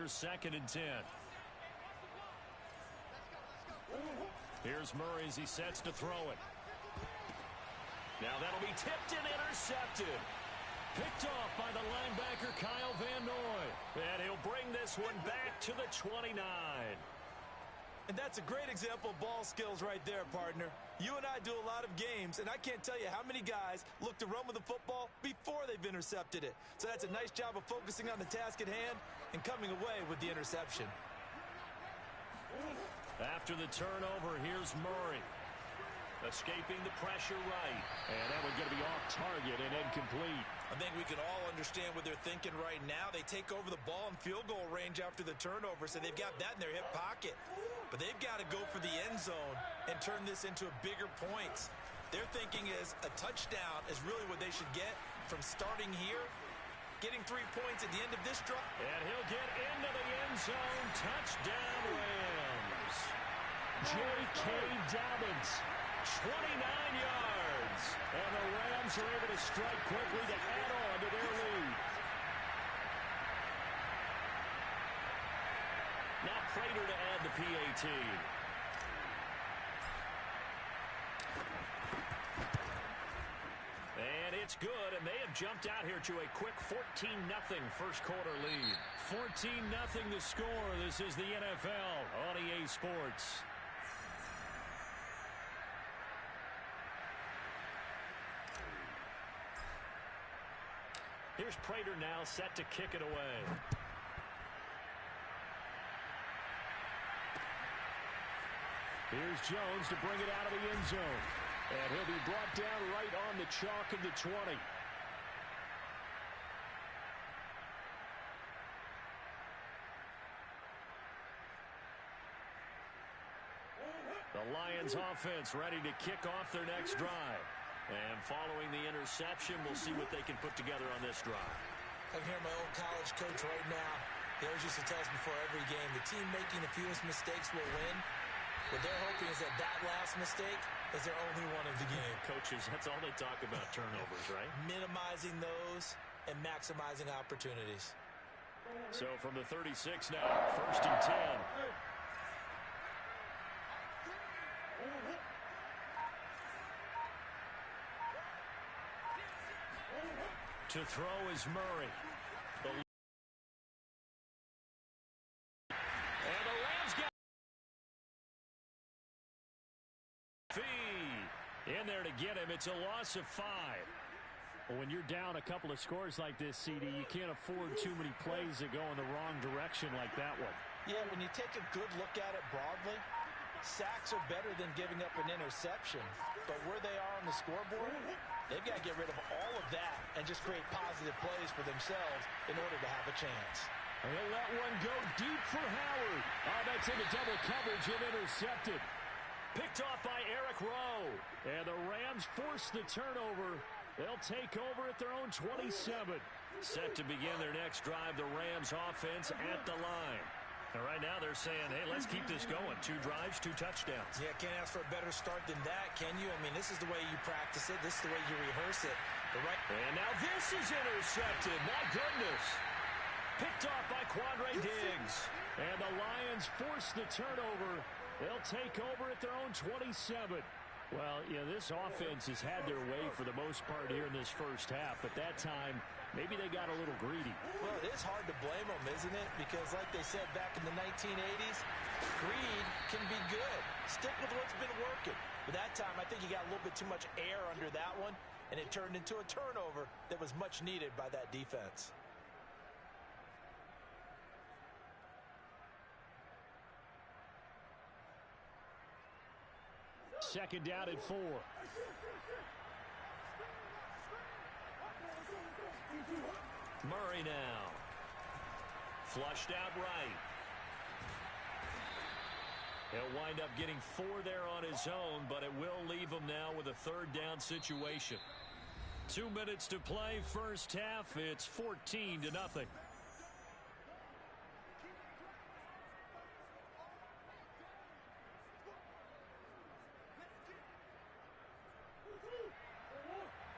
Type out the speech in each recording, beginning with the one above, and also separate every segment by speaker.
Speaker 1: 2nd and 10. Here's Murray as he sets to throw it. Now that'll be tipped and intercepted. Picked off by the linebacker Kyle Van Noy. And he'll bring this one back to the 29.
Speaker 2: And that's a great example of ball skills right there, partner. You and I do a lot of games, and I can't tell you how many guys look to run with the football before they've intercepted it. So that's a nice job of focusing on the task at hand and coming away with the interception.
Speaker 1: After the turnover, here's Murray. Escaping the pressure right. And that one's going to be off target and incomplete.
Speaker 2: I think we can all understand what they're thinking right now. They take over the ball in field goal range after the turnover, so they've got that in their hip pocket. But they've got to go for the end zone and turn this into bigger points. Their thinking is a touchdown is really what they should get from starting here, getting 3 points at the end of this drive.
Speaker 1: And he'll get into the end zone. Touchdown, Rams. J.K. Dobbins, 29 yards. And the Rams are able to strike quickly to add on to their lead. Now Prater to add the PAT. And it's good, and they have jumped out here to a quick 14-0 first quarter lead. 14-0 the score. This is the NFL on EA Sports. Here's Prater now set to kick it away. Here's Jones to bring it out of the end zone. And he'll be brought down right on the chalk of the 20. The Lions offense ready to kick off their next drive. And following the interception, we'll see what they can put together on this drive.
Speaker 2: I can hear my old college coach right now. He always used to tell us before every game, the team making the fewest mistakes will win. What they're hoping is that that last mistake is their only one of the game.
Speaker 1: Coaches, that's all they talk about, turnovers, right?
Speaker 2: Minimizing those and maximizing opportunities.
Speaker 1: So from the 36 now, 1st and 10. To throw is Murray. And the Rams got in there to get him. It's a loss of 5. Well, when you're down a couple of scores like this, CD, you can't afford too many plays that go in the wrong direction like that one.
Speaker 2: Yeah, when you take a good look at it broadly, sacks are better than giving up an interception. But where they are on the scoreboard, they've got to get rid of all of that and just create positive plays for themselves in order to have a chance.
Speaker 1: And he'll let one go deep for Howard. Oh, that's into double coverage and intercepted. Picked off by Eric Rowe. And the Rams force the turnover. They'll take over at their own 27. Set to begin their next drive, the Rams offense at the line. And right now they're saying, hey, let's keep this going. 2 drives, 2 touchdowns.
Speaker 2: Yeah, can't ask for a better start than that, can you? I mean, this is the way you practice it. This is the way you rehearse it.
Speaker 1: And now this is intercepted. My goodness. Picked off by Quandre Diggs. And the Lions force the turnover. They'll take over at their own 27. Well, yeah, this offense has had their way for the most part here in this first half. But that time, maybe they got a little greedy.
Speaker 2: Well, it is hard to blame them, isn't it? Because like they said back in the 1980s, greed can be good. Stick with what's been working. But that time, I think you got a little bit too much air under that one, and it turned into a turnover that was much needed by that defense.
Speaker 1: Second down at 4. Murray now. Flushed out right. He'll wind up getting 4 there on his own, but it will leave him now with a 3rd down situation. 2 minutes to play, first half. It's 14-0.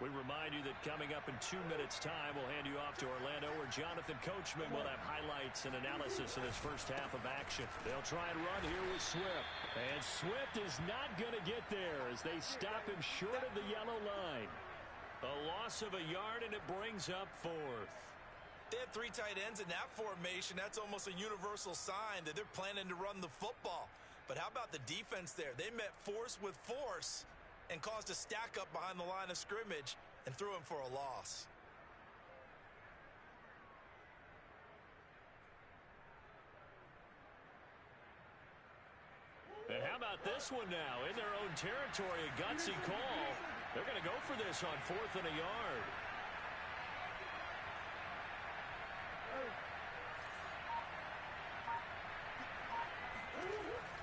Speaker 1: We remind remind you that coming up in 2 minutes' time, we'll hand you off to Orlando, where Jonathan Coachman will have highlights and analysis of this first half of action. They'll try and run here with Swift. And Swift is not going to get there as they stop him short of the yellow line. A loss of a yard, and it brings up fourth.
Speaker 2: They had 3 tight ends in that formation. That's almost a universal sign that they're planning to run the football. But how about the defense there? They met force with force and caused a stack up behind the line of scrimmage and threw him for a loss.
Speaker 1: And how about this one now? In their own territory, a gutsy call. They're going to go for this on 4th and a yard.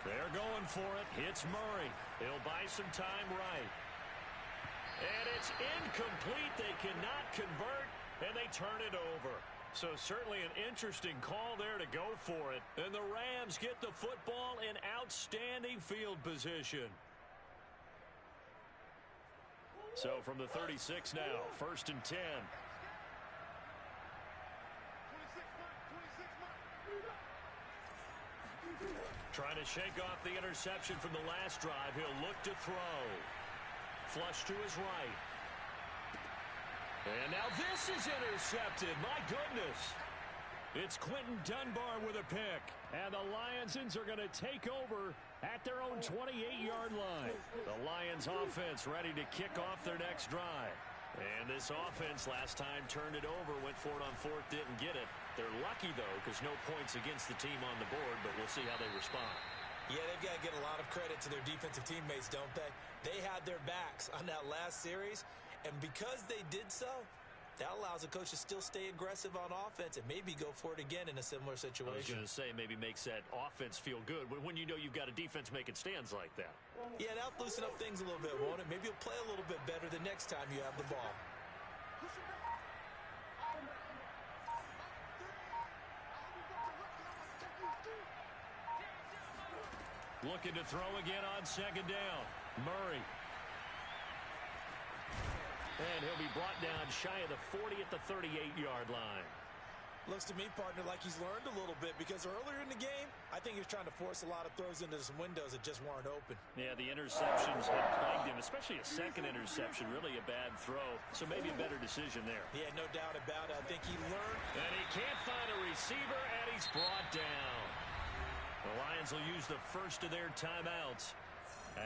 Speaker 1: They're going for it. Hits Murray. He'll buy some time right. And it's incomplete. They cannot convert, and they turn it over. So certainly an interesting call there to go for it. And the Rams get the football in outstanding field position. So from the 36 now, 1st and 10. Trying to shake off the interception from the last drive. He'll look to throw. Flush to his right. And now this is intercepted. My goodness. It's Quentin Dunbar with a pick. And the Lionsons are going to take over at their own 28-yard line. The Lions offense ready to kick off their next drive. And this offense last time turned it over, went for it on 4th, didn't get it. They're lucky, though, because no points against the team on the board, but we'll see how they respond.
Speaker 2: Yeah, they've got to get a lot of credit to their defensive teammates, don't they? They had their backs on that last series, and because they did so, that allows the coach to still stay aggressive on offense and maybe go for it again in a similar situation.
Speaker 1: I was going to say, maybe makes that offense feel good when you know you've got a defense making stands like that.
Speaker 2: Yeah, that'll loosen up things a little bit, won't it? Maybe you'll play a little bit better the next time you have the ball.
Speaker 1: Looking to throw again on 2nd down. Murray. And he'll be brought down shy of the 40 at the 38-yard line.
Speaker 2: Looks to me, partner, like he's learned a little bit because earlier in the game, I think he was trying to force a lot of throws into some windows that just weren't open.
Speaker 1: Yeah, the interceptions had plagued him, especially a second interception, really a bad throw. So maybe a better decision there.
Speaker 2: Yeah, no doubt about it. I think he learned.
Speaker 1: And he can't find a receiver, and he's brought down. The Lions will use the first of their timeouts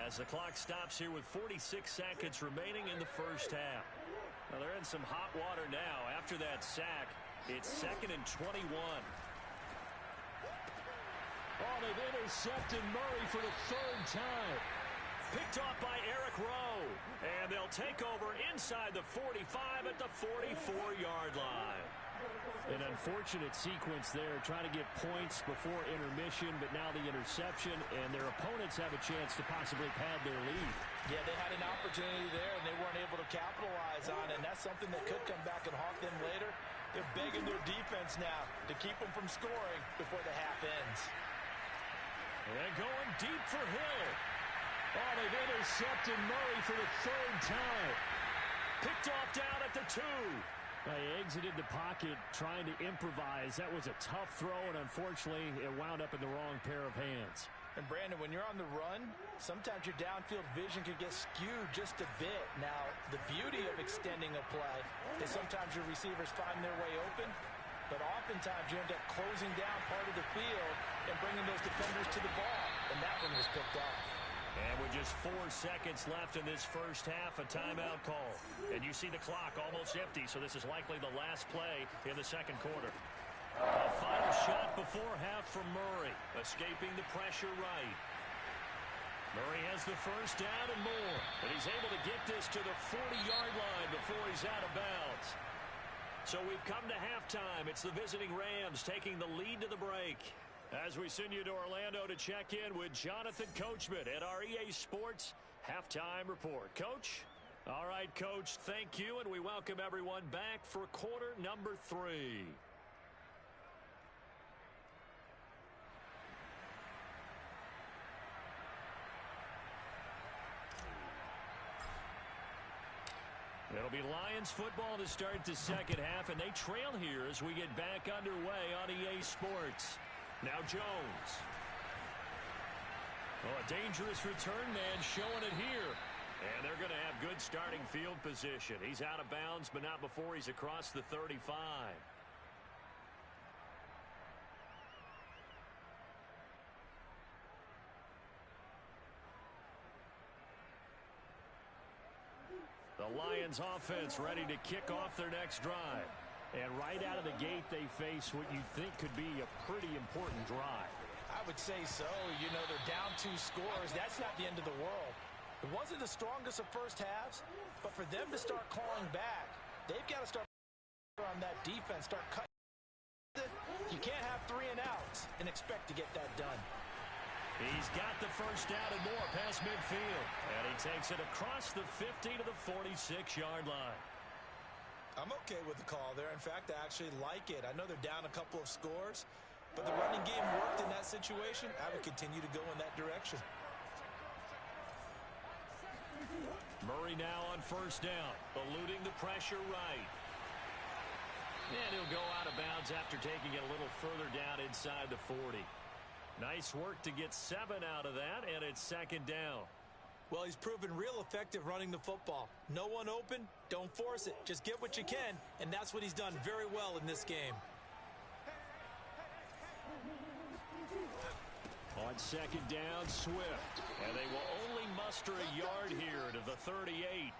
Speaker 1: as the clock stops here with 46 seconds remaining in the first half. Now they're in some hot water now. After that sack, it's 2nd and 21. Oh, they've intercepted Murray for the 3rd time. Picked off by Eric Rowe. And they'll take over inside the 45 at the 44-yard line. An unfortunate sequence there, trying to get points before intermission, but now the interception, and their opponents have a chance to possibly pad their lead.
Speaker 2: Yeah, they had an opportunity there, and they weren't able to capitalize on it, and that's something that could come back and haunt them later. They're begging their defense now to keep them from scoring before the half ends.
Speaker 1: And going deep for Hill. Oh, they've intercepted Murray for the 3rd time. Picked off down at the 2. They exited the pocket trying to improvise. That was a tough throw, and unfortunately, it wound up in the wrong pair of hands.
Speaker 2: And, Brandon, when you're on the run, sometimes your downfield vision can get skewed just a bit. Now, the beauty of extending a play is sometimes your receivers find their way open, but oftentimes you end up closing down part of the field and bringing those defenders to the ball, and that one was picked off.
Speaker 1: And with just 4 seconds left in this first half, a timeout call. And you see the clock almost empty, so this is likely the last play in the second quarter. A final shot before half from Murray, escaping the pressure right. Murray has the first down and more, but he's able to get this to the 40-yard line before he's out of bounds. So we've come to halftime. It's the visiting Rams taking the lead to the break. As we send you to Orlando to check in with Jonathan Coachman at our EA Sports Halftime Report. Coach? All right, Coach, thank you, and we welcome everyone back for quarter number 3. It'll It'll be Lions football to start the second half, and they trail here as we get back underway on EA Sports. Now Jones. Oh, a dangerous return man showing it here. And they're going to have good starting field position. He's out of bounds, but not before he's across the 35. The Lions offense ready to kick off their next drive. And right out of the gate, they face what you think could be a pretty important drive.
Speaker 2: I would say so. You know, they're down 2 scores. That's not the end of the world. It wasn't the strongest of first halves, but for them to start clawing back, they've got to start on that defense, start cutting. You can't have 3 and outs and expect to get that done.
Speaker 1: He's got the first down and more past midfield. And he takes it across the 50 to the 46-yard line.
Speaker 2: I'm okay with the call there. In fact, I actually like it. I know they're down a couple of scores, but the running game worked in that situation. I would continue to go in that direction.
Speaker 1: Murray now on first down, eluding the pressure right. And he'll go out of bounds after taking it a little further down inside the 40. Nice work to get 7 out of that, and it's second down.
Speaker 2: Well, he's proven real effective running the football. No one open, don't force it. Just get what you can, and that's what he's done very well in this game.
Speaker 1: On second down, Swift. And they will only muster a yard here to the 38.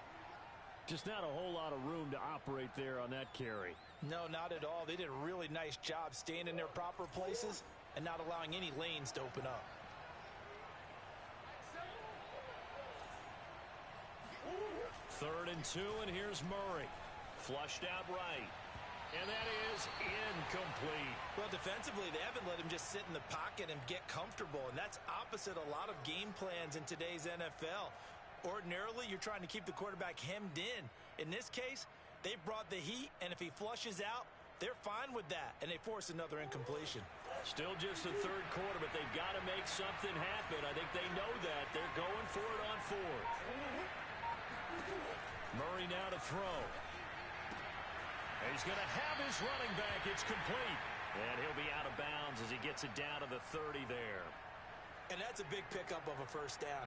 Speaker 1: Just not a whole lot of room to operate there on that carry.
Speaker 2: No, not at all. They did a really nice job staying in their proper places and not allowing any lanes to open up.
Speaker 1: Third and 2, and here's Murray. Flushed out right. And that is incomplete.
Speaker 2: Well, defensively, they haven't let him just sit in the pocket and get comfortable, and that's opposite a lot of game plans in today's NFL. Ordinarily, you're trying to keep the quarterback hemmed in. In this case, they brought the heat, and if he flushes out, they're fine with that, and they force another incompletion.
Speaker 1: Still just the third quarter, but they've got to make something happen. I think they know that. They're going for it on 4th. Murray now to throw. He's going to have his running back. It's complete. And he'll be out of bounds as he gets it down to the 30 there.
Speaker 2: And that's a big pickup of a first down.